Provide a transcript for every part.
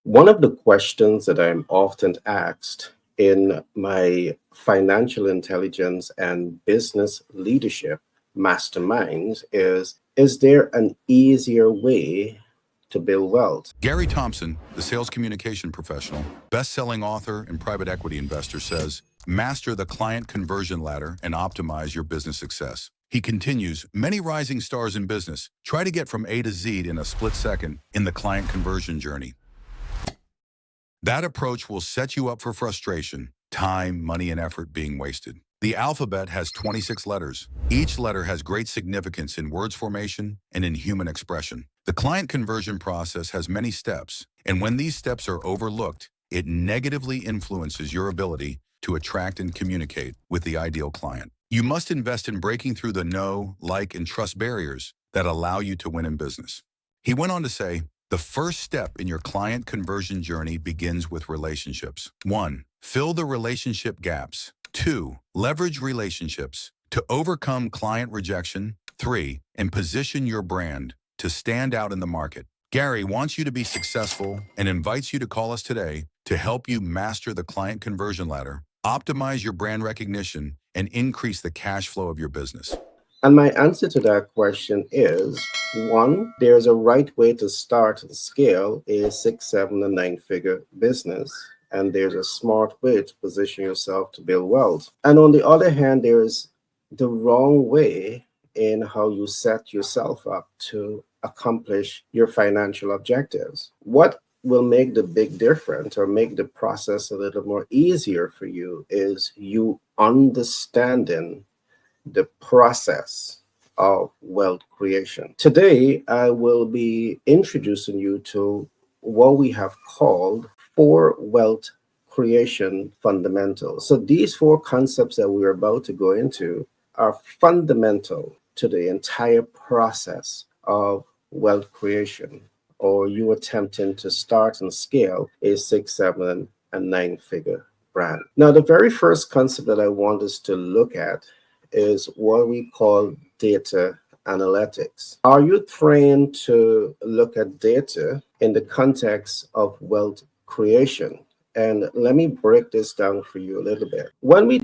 One of the questions that I'm often asked in my financial intelligence and business leadership masterminds is there an easier way to build wealth? Gary Thompson, the sales communication professional, best-selling author and private equity investor says, master the client conversion ladder and optimize your business success. He continues, many rising stars in business try to get from A to Z in a split second in the client conversion journey. That approach will set you up for frustration, time, money, and effort being wasted. The alphabet has 26 letters. Each letter has great significance in words formation and in human expression. The client conversion process has many steps, and when these steps are overlooked, it negatively influences your ability to attract and communicate with the ideal client. You must invest in breaking through the know, like, and trust barriers that allow you to win in business. He went on to say, the first step in your client conversion journey begins with relationships. 1. Fill the relationship gaps. 2. Leverage relationships to overcome client rejection. 3. And position your brand to stand out in the market. Gary wants you to be successful and invites you to call us today to help you master the client conversion ladder, optimize your brand recognition, and increase the cash flow of your business. And my answer to that question is one, there's a right way to start and scale a six, seven, and nine figure business. And there's a smart way to position yourself to build wealth. And on the other hand, there's the wrong way in how you set yourself up to accomplish your financial objectives. What will make the big difference or make the process a little more easier for you is you understanding the process of wealth creation. Today, I will be introducing you to what we have called four wealth creation fundamentals. So, these four concepts that we're about to go into are fundamental to the entire process of wealth creation, or you attempting to start and scale a six, seven, and nine figure brand. Now, the very first concept that I want us to look at is what we call data analytics. Are you trained to look at data in the context of wealth creation? And let me break this down for you a little bit. When we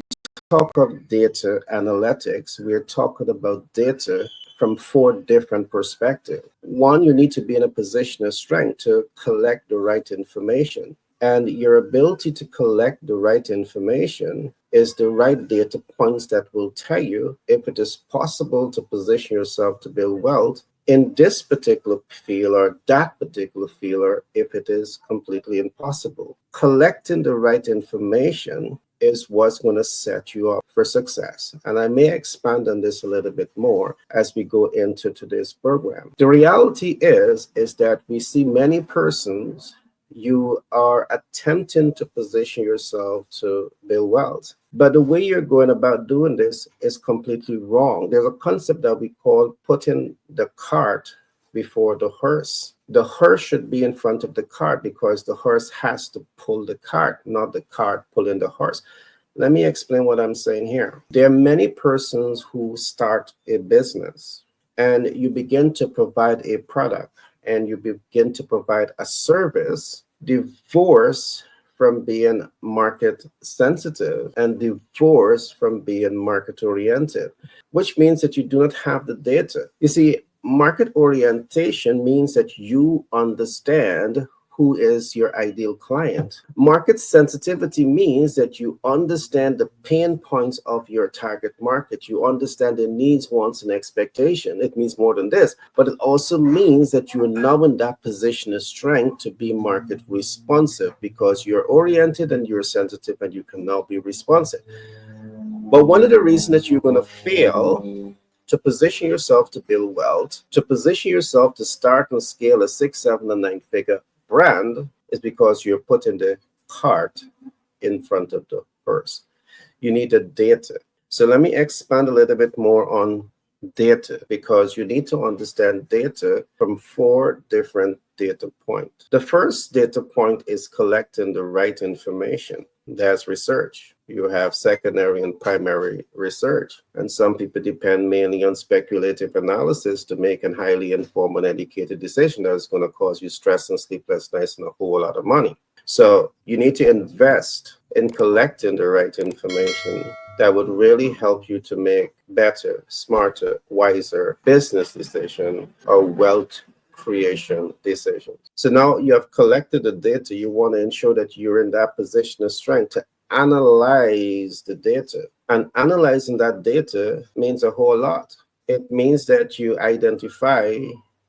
talk of data analytics, we're talking about data from four different perspectives. One, you need to be in a position of strength to collect the right information. And your ability to collect the right information is the right data points that will tell you if it is possible to position yourself to build wealth in this particular field or that particular field, or if it is completely impossible. Collecting the right information is what's going to set you up for success. And I may expand on this a little bit more as we go into today's program. The reality is that we see many persons, you are attempting to position yourself to build wealth. But the way you're going about doing this is completely wrong. There's a concept that we call putting the cart before the hearse. The hearse should be in front of the cart because the hearse has to pull the cart, not the cart pulling the horse. Let me explain what I'm saying here. There are many persons who start a business and you begin to provide a product and you begin to provide a service divorced from being market sensitive and divorced from being market oriented, which means that you do not have the data. You see, market orientation means that you understand who is your ideal client. Market sensitivity means that you understand the pain points of your target market. You understand their needs, wants, and expectation. It means more than this, but it also means that you are now in that position of strength to be market responsive because you're oriented and you're sensitive and you can now be responsive. But one of the reasons that you're going to fail to position yourself to build wealth, to position yourself to start and scale a six, seven, and nine figure brand is because you're putting the cart in front of the horse. You need the data. So let me expand a little bit more on data because you need to understand data from four different data point. The first data point is collecting the right information. That's research. You have secondary and primary research, and some people depend mainly on speculative analysis to make a highly informed and educated decision that is going to cause you stress and sleepless nights and a whole lot of money. So you need to invest in collecting the right information that would really help you to make better, smarter, wiser business decision or wealth creation decisions. So now you have collected the data. You want to ensure that you're in that position of strength to analyze the data. And analyzing that data means a whole lot. It means that you identify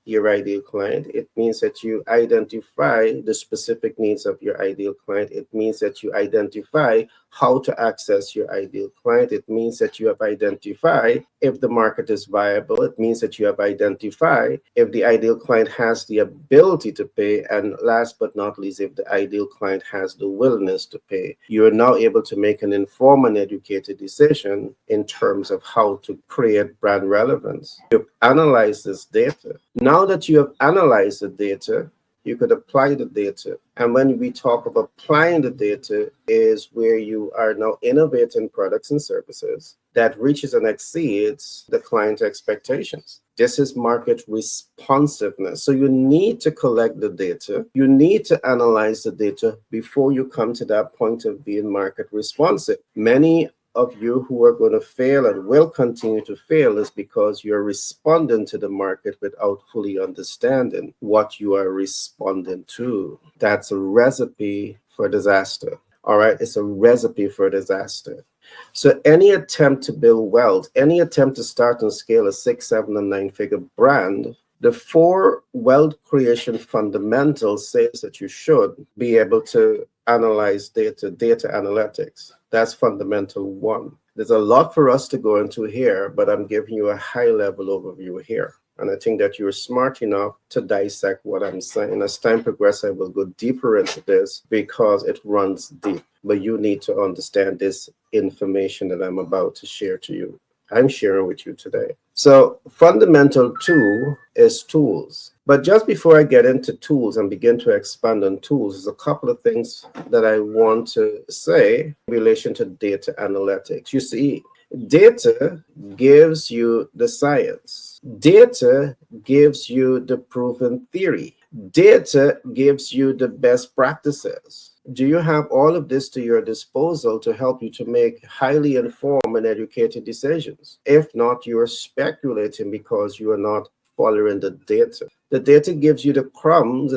your ideal client. It means that you identify the specific needs of your ideal client. It means that you identify how to access your ideal client. It means that you have identified if the market is viable. It means that you have identified if the ideal client has the ability to pay. And last but not least, if the ideal client has the willingness to pay. You are now able to make an informed and educated decision in terms of how to create brand relevance. You've analyzed this data. Now that you have analyzed the data, you could apply the data. And when we talk of applying the data is where you are now innovating products and services that reaches and exceeds the client expectations. This is market responsiveness. So you need to collect the data. You need to analyze the data before you come to that point of being market responsive. Many of you who are going to fail and will continue to fail is because you're responding to the market without fully understanding what you are responding to. That's a recipe for disaster. All right, it's a recipe for disaster. So any attempt to build wealth, any attempt to start and scale a 6, 7, and 9-figure brand, the 4 wealth creation fundamentals says that you should be able to analyze data analytics. That's fundamental 1. There's a lot for us to go into here, but I'm giving you a high-level overview here. And I think that you're smart enough to dissect what I'm saying. As time progresses, I will go deeper into this because it runs deep. But you need to understand this information that I'm about to share to you. I'm sharing with you today. So fundamental 2 is tools. But just before I get into tools and begin to expand on tools, there's a couple of things that I want to say in relation to data analytics. You see, data gives you the science. Data gives you the proven theory. Data gives you the best practices. Do you have all of this to your disposal to help you to make highly informed and educated decisions? If not, you are speculating because you are not following the data. The data gives you the crumbs,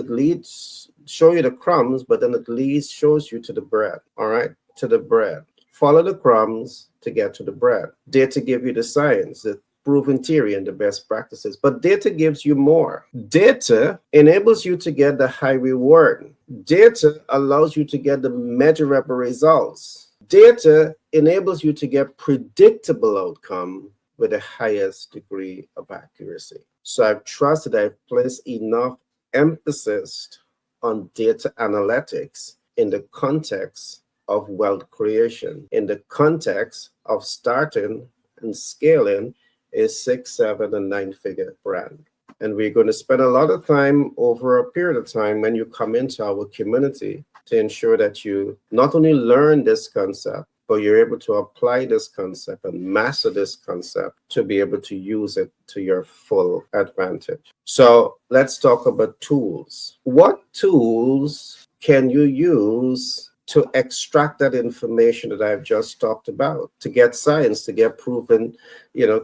show you the crumbs, but then it leads, shows you to the bread, all right, to the bread. Follow the crumbs to get to the bread. Data give you the science, the proven theory and the best practices, but data gives you more. Data enables you to get the high reward. Data allows you to get the measurable results. Data enables you to get predictable outcome with the highest degree of accuracy. So I've trusted, I've placed enough emphasis on data analytics in the context of wealth creation, in the context of starting and scaling a 6, 7, and 9-figure brand. And we're going to spend a lot of time over a period of time when you come into our community to ensure that you not only learn this concept, but you're able to apply this concept and master this concept to be able to use it to your full advantage. So let's talk about tools. What tools can you use to extract that information that I've just talked about, to get science, to get proven,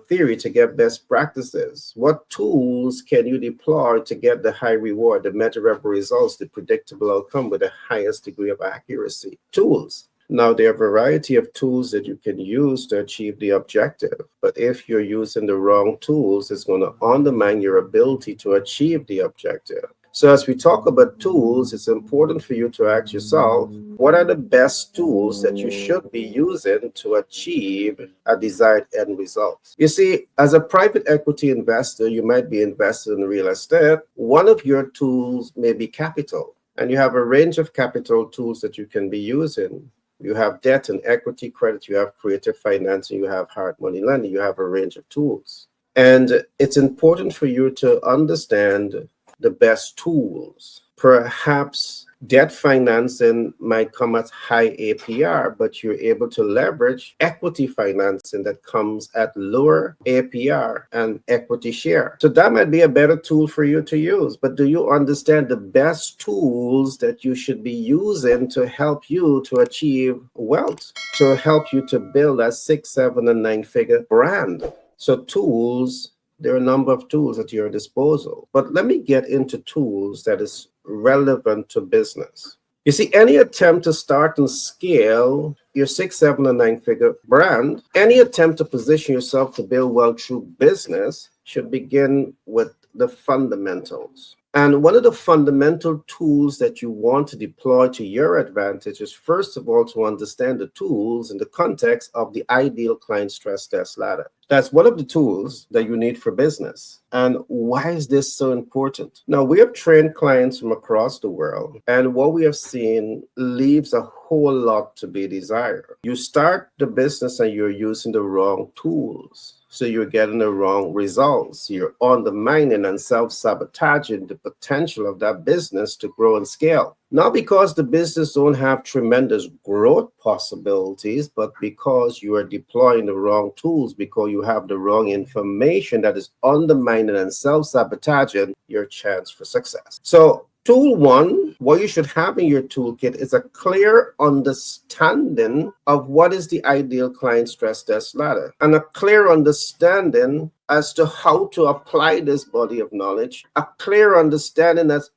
theory, to get best practices? What tools can you deploy to get the high reward, the measurable results, the predictable outcome with the highest degree of accuracy? Tools. Now, there are a variety of tools that you can use to achieve the objective, but if you're using the wrong tools, it's going to undermine your ability to achieve the objective. So as we talk about tools, it's important for you to ask yourself, what are the best tools that you should be using to achieve a desired end result? You see, as a private equity investor, you might be invested in real estate. One of your tools may be capital, and you have a range of capital tools that you can be using. You have debt and equity credit, you have creative financing, you have hard money lending, you have a range of tools. And it's important for you to understand the best tools. Perhaps debt financing might come at high APR, but you're able to leverage equity financing that comes at lower APR and equity share. So that might be a better tool for you to use. But do you understand the best tools that you should be using to help you to achieve wealth, to help you to build a 6, 7, and 9-figure brand? So tools, there are a number of tools at your disposal. But let me get into tools that is relevant to business. You see, any attempt to start and scale your 6, 7, and 9-figure brand, any attempt to position yourself to build wealth through business should begin with the fundamentals. And one of the fundamental tools that you want to deploy to your advantage is, first of all, to understand the tools in the context of the ideal client stress test ladder. That's one of the tools that you need for business. And why is this so important? Now, we have trained clients from across the world, and what we have seen leaves a whole lot to be desired. You start the business and you're using the wrong tools. So you're getting the wrong results. You're undermining and self-sabotaging the potential of that business to grow and scale. Not because the business don't have tremendous growth possibilities, but because you are deploying the wrong tools, because you have the wrong information that is undermining and self-sabotaging your chance for success. So tool one, what you should have in your toolkit is a clear understanding of what is the ideal client stress test ladder and a clear understanding as to how to apply this body of knowledge, a clear understanding as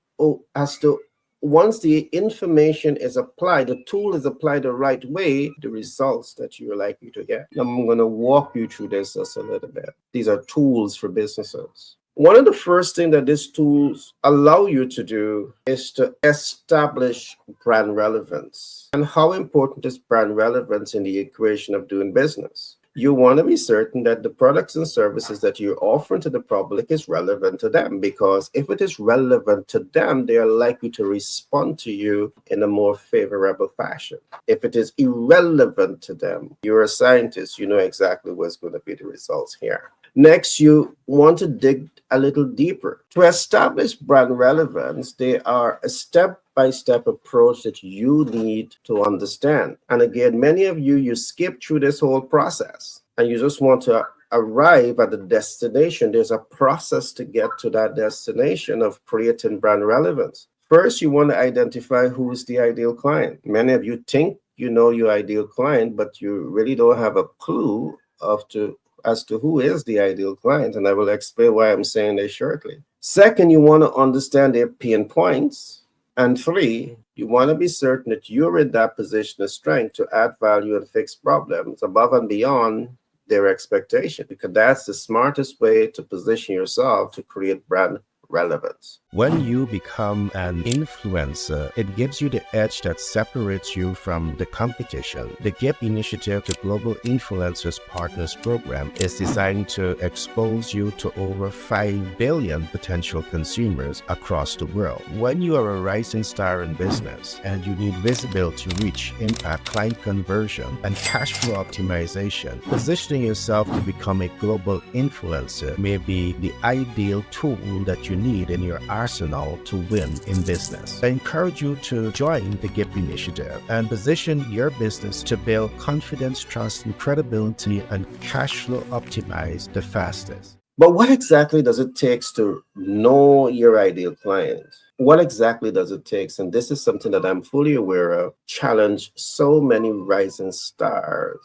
to once the information is applied, the tool is applied the right way, the results that you're likely to get. Now, I'm going to walk you through this just a little bit. These are tools for businesses. One of the first things that these tools allow you to do is to establish brand relevance. And how important is brand relevance in the equation of doing business? You want to be certain that the products and services that you're offering to the public is relevant to them, because if it is relevant to them, they are likely to respond to you in a more favorable fashion. If it is irrelevant to them, you're a scientist, you know exactly what's going to be the results here. Next, you want to dig a little deeper. To establish brand relevance, they are a step-by-step approach that you need to understand. And again, many of you skip through this whole process and you just want to arrive at the destination. There's a process to get to that destination of creating brand relevance. First, you want to identify who is the ideal client. Many of you think you know your ideal client, but you really don't have a clue as to who is the ideal client, and I will explain why I'm saying this shortly. Second, you want to understand their pain points. And 3, you want to be certain that you're in that position of strength to add value and fix problems above and beyond their expectation, because that's the smartest way to position yourself to create brand relevance. When you become an influencer, it gives you the edge that separates you from the competition. The GIP Initiative, the Global Influencers Partners Program, is designed to expose you to over 5 billion potential consumers across the world. When you are a rising star in business and you need visibility, reach, impact, client conversion, and cash flow optimization, positioning yourself to become a global influencer may be the ideal tool that you need in your arsenal to win in business. I encourage you to join the GIP Initiative and position your business to build confidence, trust, and credibility and cash flow optimize the fastest. But what exactly does it take to know your ideal client? What exactly does it take? And this is something that I'm fully aware of, challenge so many rising stars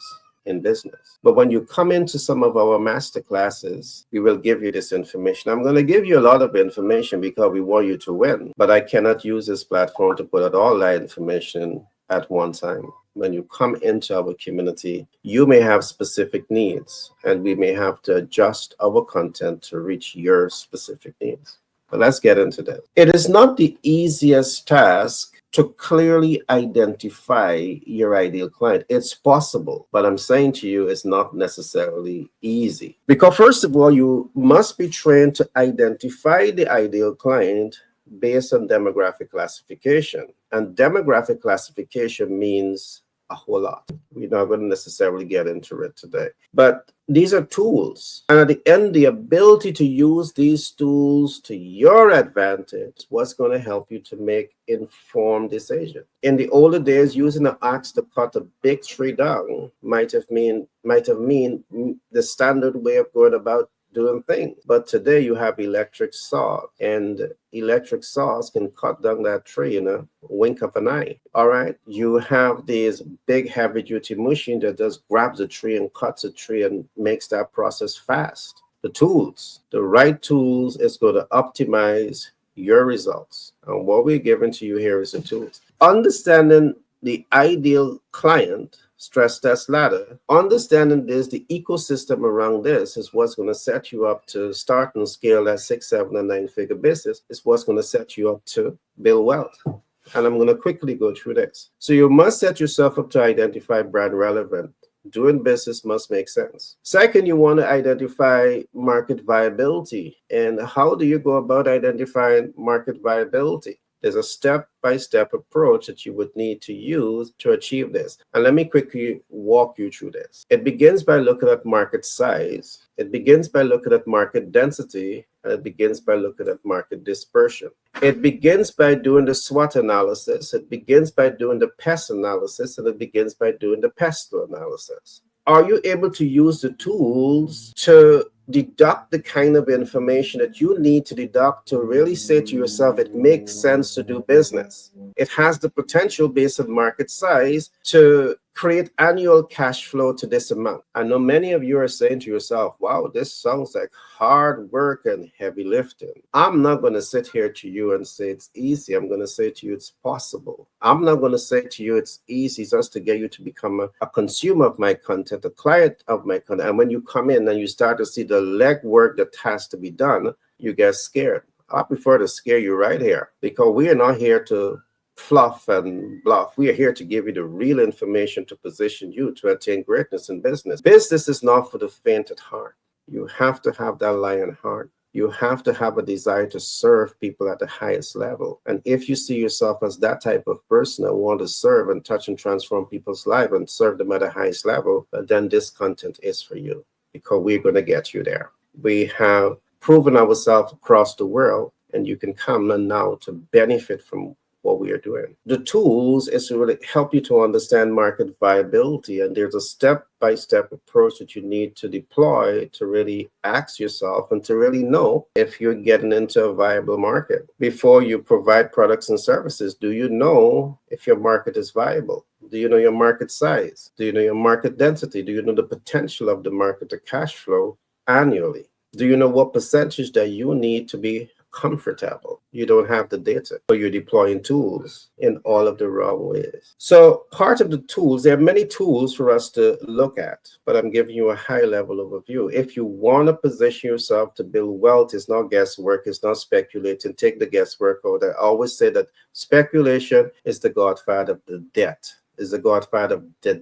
in business. But when you come into some of our master classes, we will give you this information. I'm going to give you a lot of information because we want you to win, but I cannot use this platform to put out all that information at one time. When you come into our community, you may have specific needs, and we may have to adjust our content to reach your specific needs. But let's get into that. It is not the easiest task to clearly identify your ideal client. It's possible, but I'm saying to you, it's not necessarily easy. Because first of all, you must be trained to identify the ideal client based on demographic classification. And demographic classification means a whole lot. We're not going to necessarily get into it today. But these are tools. And at the end, the ability to use these tools to your advantage is what's going to help you to make informed decisions. In the older days, using an axe to cut a big tree down might have mean the standard way of going about doing things. But today you have electric saw, and electric saws can cut down that tree in a wink of an eye. All right. You have these big heavy duty machine that just grabs a tree and cuts a tree and makes that process fast. The right tools is going to optimize your results. And what we're giving to you here is the tools. Understanding the ideal client stress test ladder. Understanding this, the ecosystem around this is what's going to set you up to start and scale that 6, 7, and 9-figure business. Is what's going to set you up to build wealth. And I'm going to quickly go through this. So you must set yourself up to identify brand relevant. Doing business must make sense. Second, you want to identify market viability. And how do you go about identifying market viability? There's a step-by-step approach that you would need to use to achieve this. And let me quickly walk you through this. It begins by looking at market size. It begins by looking at market density. And it begins by looking at market dispersion. It begins by doing the SWOT analysis. It begins by doing the pest analysis. And it begins by doing the pestle analysis. Are you able to use the tools to deduct the kind of information that you need to deduct to really say to yourself, it makes sense to do business? It has the potential based on market size to create annual cash flow to this amount. I know many of you are saying to yourself, wow, this sounds like hard work and heavy lifting. I'm not going to sit here to you and say it's easy. I'm going to say to you it's possible. I'm not going to say to you it's easy just to get you to become a consumer of my content, a client of my content. And when you come in and you start to see the legwork that has to be done, you get scared. I prefer to scare you right here, because we are not here to fluff and bluff. We are here to give you the real information to position you to attain greatness in business. Business is not for the faint at heart. You have to have that lion heart. You have to have a desire to serve people at the highest level. And if you see yourself as that type of person that want to serve and touch and transform people's lives and serve them at the highest level, then this content is for you, because we're going to get you there. We have proven ourselves across the world, and you can come now to benefit from what we are doing. The tools is to really help you to understand market viability, and there's a step-by-step approach that you need to deploy to really ask yourself and to really know if you're getting into a viable market. Before you provide products and services, do you know if your market is viable? Do you know your market size? Do you know your market density? Do you know the potential of the market to cash flow annually? Do you know what percentage that you need to be comfortable? You don't have the data, so you're deploying tools in all of the wrong ways. So part of the tools, there are many tools for us to look at, but I'm giving you a high level overview. If you want to position yourself to build wealth, it's not guesswork, it's not speculating. Take the guesswork out. I always say that speculation is the godfather of the debt. Is the godfather of the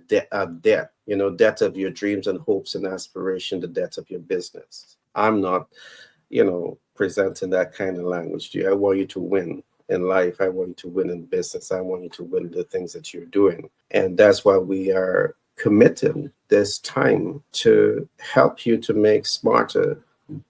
debt. You know, debt of your dreams and hopes and aspiration, the debt of your business. I'm not, presenting that kind of language to you. I want you to win in life. I want you to win in business. I want you to win the things that you're doing. And that's why we are committing this time to help you to make smarter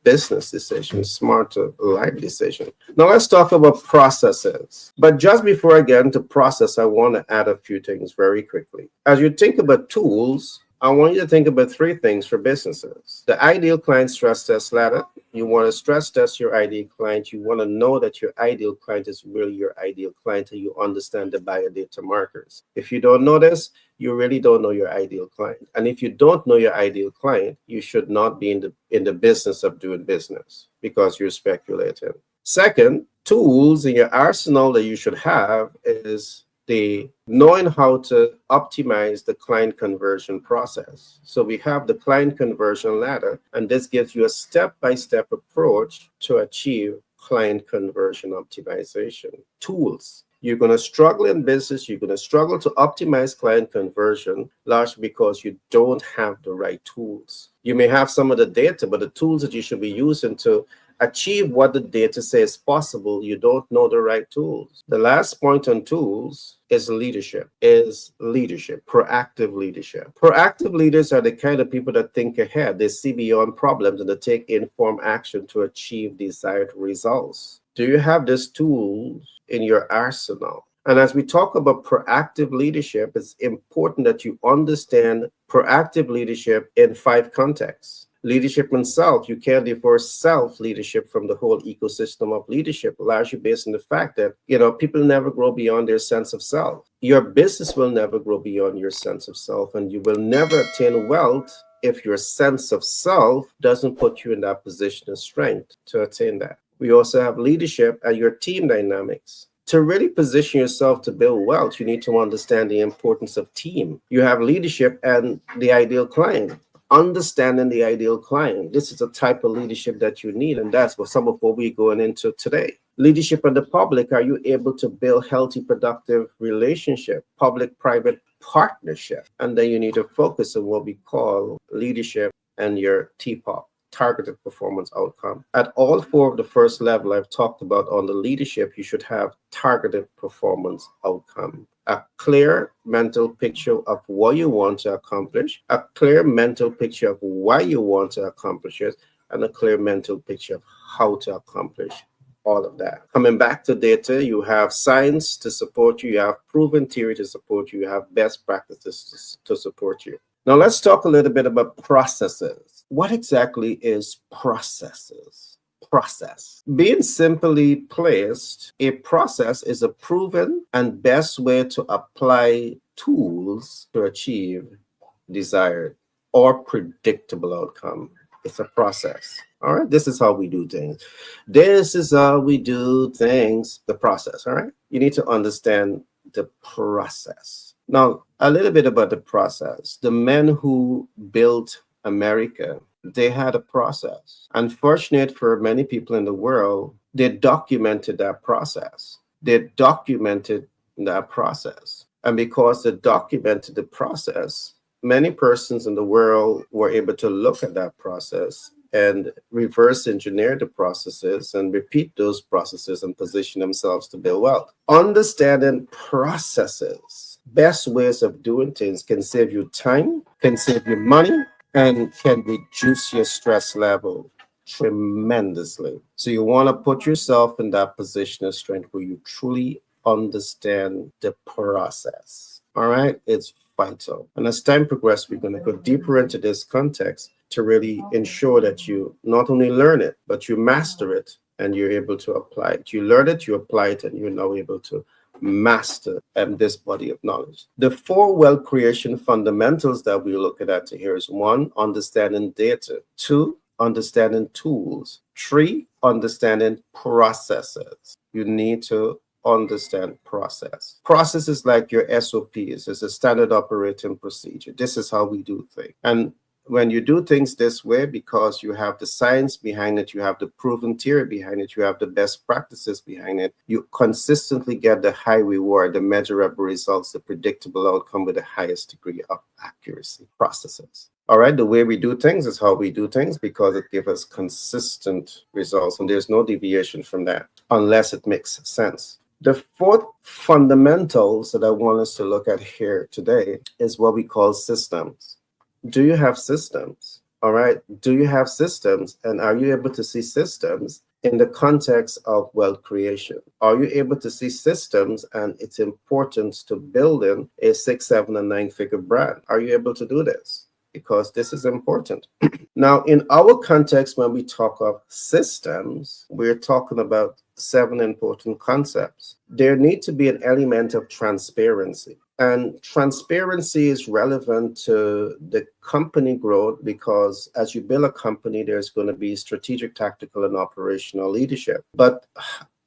business decisions, smarter life decisions. Now let's talk about processes. But just before I get into process, I want to add a few things very quickly. As you think about tools, I want you to think about 3 things for businesses. The ideal client stress test ladder. You want to stress test your ideal client. You want to know that your ideal client is really your ideal client, and you understand the buyer data markers. If you don't know this, you really don't know your ideal client. And if you don't know your ideal client, you should not be in the business of doing business, because you're speculating. Second, tools in your arsenal that you should have is the knowing how to optimize the client conversion process. So we have the client conversion ladder, and this gives you a step-by-step approach to achieve client conversion optimization. Tools. You're going to struggle in business. You're going to struggle to optimize client conversion, largely because you don't have the right tools. You may have some of the data, but the tools that you should be using to achieve what the data says possible, you don't know the right tools. The last point on tools is leadership, proactive leadership. Proactive leaders are the kind of people that think ahead. They see beyond problems and they take informed action to achieve desired results. Do you have these tools in your arsenal? And as we talk about proactive leadership, it's important that you understand proactive leadership in 5 contexts. Leadership in self, you can't divorce self leadership from the whole ecosystem of leadership, largely based on the fact that, people never grow beyond their sense of self. Your business will never grow beyond your sense of self, and you will never attain wealth if your sense of self doesn't put you in that position of strength to attain that. We also have leadership and your team dynamics. To really position yourself to build wealth, you need to understand the importance of team. You have leadership and the ideal client. Understanding the ideal client. This is a type of leadership that you need, and that's what some of what we're going into today. Leadership in the public, are you able to build healthy, productive relationship, public-private partnership? And then you need to focus on what we call leadership and your TPOP, targeted performance outcome. At all 4 of the first level I've talked about on the leadership, you should have targeted performance outcome. A clear mental picture of what you want to accomplish, a clear mental picture of why you want to accomplish it, and a clear mental picture of how to accomplish all of that. Coming back to data, you have science to support you, you have proven theory to support you, you have best practices to support you. Now let's talk a little bit about processes. What exactly is processes? Process. Being simply placed, a process is a proven and best way to apply tools to achieve desired or predictable outcome. It's a process. All right. This is how we do things. This is how we do things. The process. All right. You need to understand the process. Now, a little bit about the process. The men who built America, they had a process. Unfortunate for many people in the world, they documented that process. They documented that process. And because they documented the process, many persons in the world were able to look at that process and reverse engineer the processes and repeat those processes and position themselves to build wealth. Understanding processes, best ways of doing things can save you time, can save you money, and can reduce your stress level tremendously. So you want to put yourself in that position of strength where you truly understand the process. All right, it's vital. And as time progresses, we're going to go deeper into this context to really ensure that you not only learn it, but you master it and you're able to apply it. You learn it, you apply it, and you're now able to master this body of knowledge. The 4 wealth creation fundamentals that we're looking at here is 1, understanding data, 2, understanding tools, 3, understanding processes. You need to understand process. Process is like your SOPs, it's a standard operating procedure. This is how we do things. And when you do things this way, because you have the science behind it, you have the proven theory behind it, you have the best practices behind it, you consistently get the high reward, the measurable results, the predictable outcome with the highest degree of accuracy. Processes. All right, the way we do things is how we do things because it gives us consistent results, and there's no deviation from that unless it makes sense. The 4th fundamentals that I want us to look at here today is what we call systems. Do you have systems? All right. Do you have systems? And are you able to see systems in the context of wealth creation? Are you able to see systems and its importance to building a 6, 7, and 9-figure brand? Are you able to do this? Because this is important. Now, in our context, when we talk of systems, we're talking about 7 important concepts. There needs to be an element of transparency. And transparency is relevant to the company growth because as you build a company, there's going to be strategic, tactical, and operational leadership. But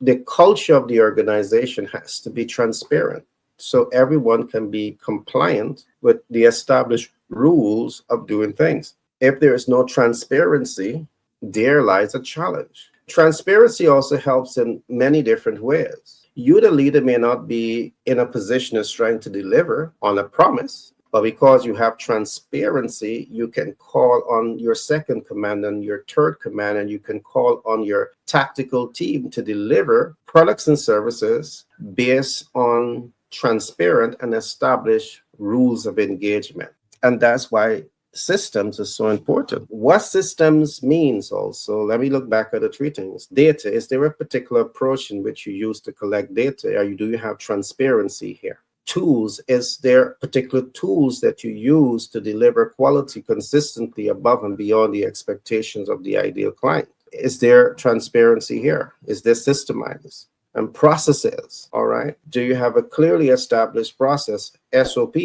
the culture of the organization has to be transparent so everyone can be compliant with the established rules of doing things. If there is no transparency, there lies a challenge. Transparency also helps in many different ways. You, the leader, may not be in a position of strength to deliver on a promise, But because you have transparency, you can call on your second command and your third command, and you can call on your tactical team to deliver products and services based on transparent and established rules of engagement. And that's why systems is so important. What systems means also, let me look back at the three things. Data, is there a particular approach in which you use to collect data? Do you have transparency here? Tools, is there particular tools that you use to deliver quality consistently above and beyond the expectations of the ideal client? Is there transparency here? Is there systemized? And processes, all right? Do you have a clearly established process, SOP,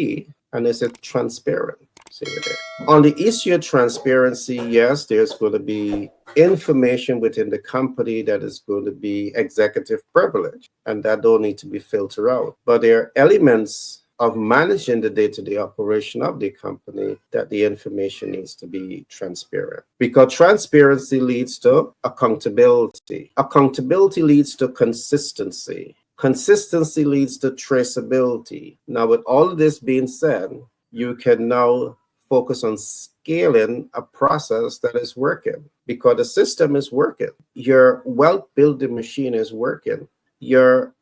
and is it transparent? See right there. On the issue of transparency, yes, there's going to be information within the company that is going to be executive privilege, and that don't need to be filtered out. But there are elements of managing the day-to-day operation of the company that the information needs to be transparent. Because transparency leads to accountability. Accountability leads to consistency. Consistency leads to traceability. Now, with all of this being said, you can now focus on scaling a process that is working because the system is working. Your wealth building machine is working. Your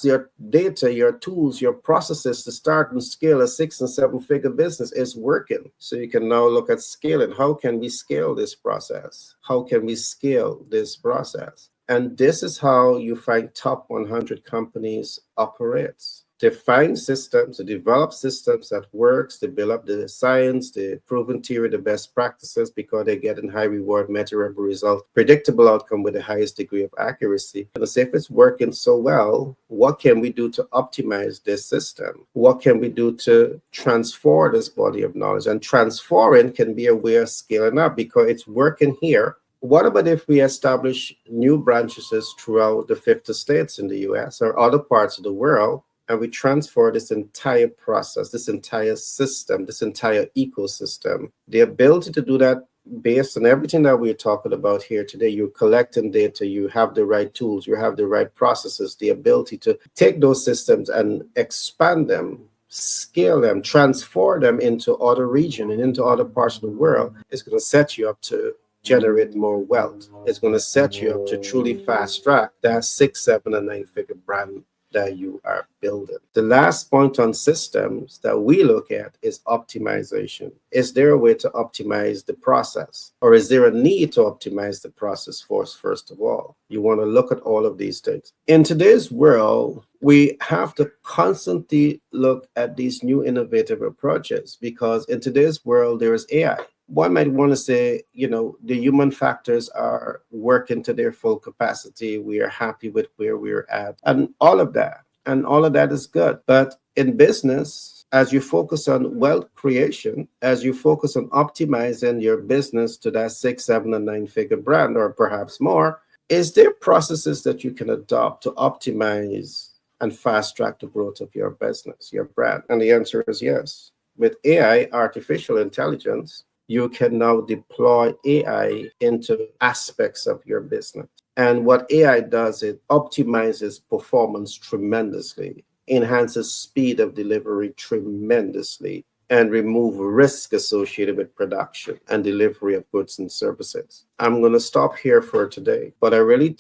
your data, your tools, your processes to start and scale a 6 and 7 figure business is working. So you can now look at scaling. How can we scale this process? How can we scale this process? And this is how you find top 100 companies operates. They find systems, they develop systems that works, they build up the science, the proven theory, the best practices because they get in high reward, measurable result, predictable outcome with the highest degree of accuracy. And say if it's working so well, what can we do to optimize this system? What can we do to transform this body of knowledge? And transforming can be a way of scaling up because it's working here. What about if we establish new branches throughout the 50 states in the US or other parts of the world? And we transfer this entire process, this entire system, this entire ecosystem. The ability to do that based on everything that we're talking about here today, you're collecting data, you have the right tools, you have the right processes, the ability to take those systems and expand them, scale them, transfer them into other regions and into other parts of the world is going to set you up to generate more wealth. It's going to set you up to truly fast track that 6, 7, and 9 figure brand that you are building. The last point on systems that we look at is optimization. Is there a way to optimize the process? Or is there a need to optimize the process first of all? You want to look at all of these things. In today's world, we have to constantly look at these new innovative approaches because in today's world, there is AI. One might want to say, the human factors are working to their full capacity. We are happy with where we're at and all of that. And all of that is good. But in business, as you focus on wealth creation, as you focus on optimizing your business to that 6, 7, and 9 figure brand, or perhaps more, is there processes that you can adopt to optimize and fast track the growth of your business, your brand? And the answer is yes. With AI, artificial intelligence, you can now deploy AI into aspects of your business. And what AI does, it optimizes performance tremendously, enhances speed of delivery tremendously, and remove risk associated with production and delivery of goods and services. I'm going to stop here for today, but I really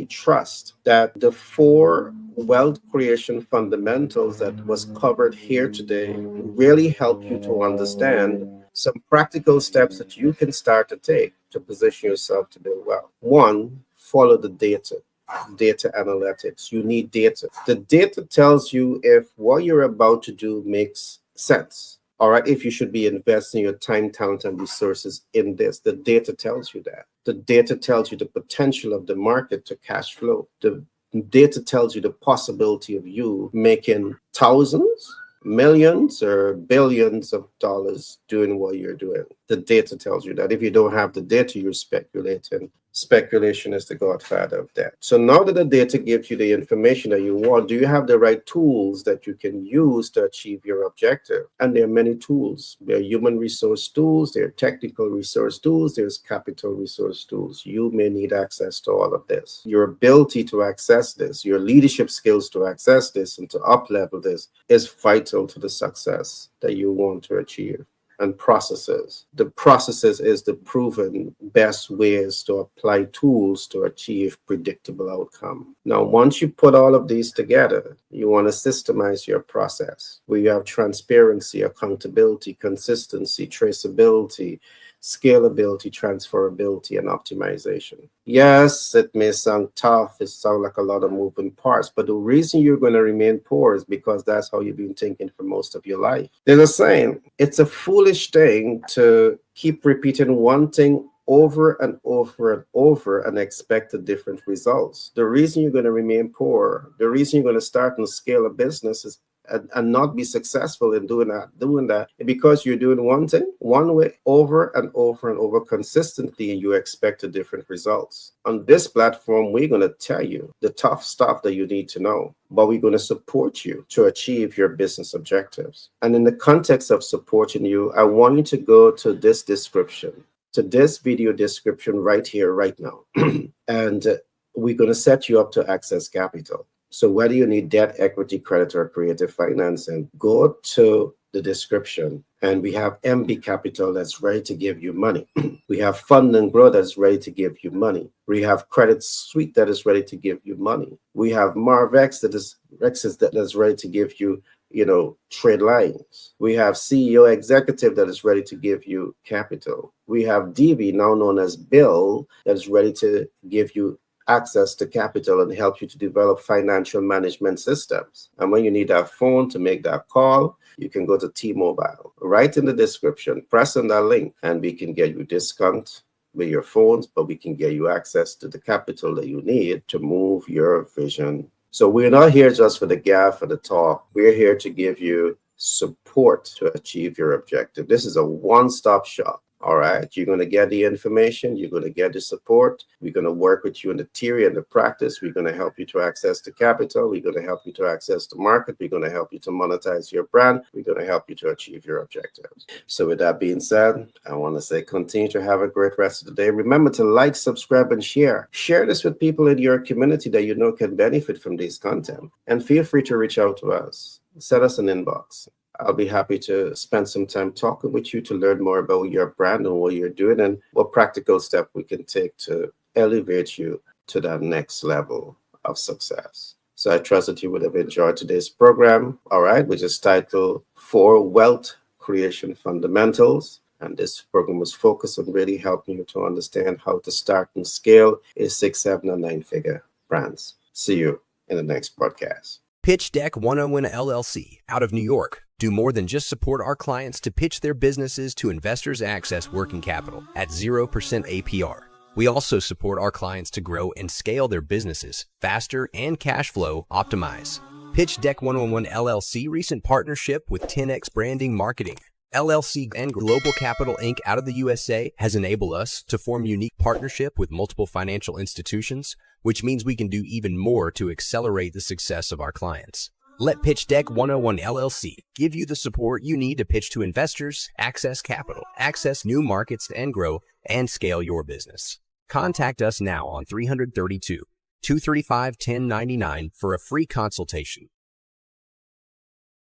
trust that the 4 wealth creation fundamentals that was covered here today really help you to understand some practical steps that you can start to take to position yourself to build wealth. 1, follow the data analytics. You need data. The data tells you if what you're about to do makes sense. All right, if you should be investing your time, talent, and resources in this, the data tells you that. The data tells you the potential of the market to cash flow. The data tells you the possibility of you making thousands, millions, or billions of dollars doing what you're doing. The data tells you that. If you don't have the data, you're speculating Speculation is the godfather of that. So now that the data gives you the information that you want, do you have the right tools that you can use to achieve your objective? And there are many tools. There are human resource tools, there are technical resource tools, there's capital resource tools. You may need access to all of this. Your ability to access this, your leadership skills to access this and to up-level this is vital to the success that you want to achieve. And processes. The processes is the proven best ways to apply tools to achieve predictable outcome. Now, once you put all of these together, you want to systemize your process where you have transparency, accountability, consistency, traceability, scalability, transferability, and optimization. Yes, it may sound tough. It sounds like a lot of moving parts, but the reason you're going to remain poor is because that's how you've been thinking for most of your life. There's a saying, it's a foolish thing to keep repeating one thing over and over and over and expect a different results. The reason you're going to remain poor, the reason you're going to start and scale a business is and not be successful in doing that because you're doing one thing one way over and over and over consistently and you expect a different results. On this platform, we're going to tell you the tough stuff that you need to know, but we're going to support you to achieve your business objectives. And in the context of supporting you, I want you to go to this description, to this video description right here, right now. And we're going to set you up to access capital. So whether you need debt, equity, credit, or creative financing, go to the description and we have MB Capital that's ready to give you money. We have Fund and Grow that's ready to give you money. We have Credit Suite that is ready to give you money. We have Maverick that is ready to give you trade lines. We have CEO Executive that is ready to give you capital. We have DV, now known as Bill, that is ready to give you access to capital and help you to develop financial management systems. And when you need that phone to make that call, you can go to T-Mobile. Right in the description, press on that link and we can get you discount with your phones, but we can get you access to the capital that you need to move your vision. So we're not here just for the gaffe or the talk. We're here to give you support to achieve your objective. This is a one-stop shop. All right, you're going to get the information, you're going to get the support, we're going to work with you in the theory and the practice, we're going to help you to access the capital, we're going to help you to access the market, we're going to help you to monetize your brand, we're going to help you to achieve your objectives. So with that being said, I want to say continue to have a great rest of the day. Remember to like, subscribe, and share. Share this with people in your community that you know can benefit from this content. And feel free to reach out to us. Send us an inbox. I'll be happy to spend some time talking with you to learn more about your brand and what you're doing and what practical step we can take to elevate you to that next level of success. So I trust that you would have enjoyed today's program, all right, which is titled 4 Wealth Creation Fundamentals. And this program was focused on really helping you to understand how to start and scale a 6, 7, and 9-figure brands. See you in the next podcast. Pitch Deck 101 LLC out of New York. Do more than just support our clients to pitch their businesses to investors access working capital at 0% APR. We also support our clients to grow and scale their businesses faster and cash flow optimize. Pitch Deck 101 LLC recent partnership with 10X Branding Marketing. LLC and Global Capital Inc. out of the USA has enabled us to form unique partnership with multiple financial institutions, which means we can do even more to accelerate the success of our clients. Let Pitch Deck 101 LLC give you the support you need to pitch to investors, access capital, access new markets and grow and scale your business. Contact us now on 332-235-1099 for a free consultation.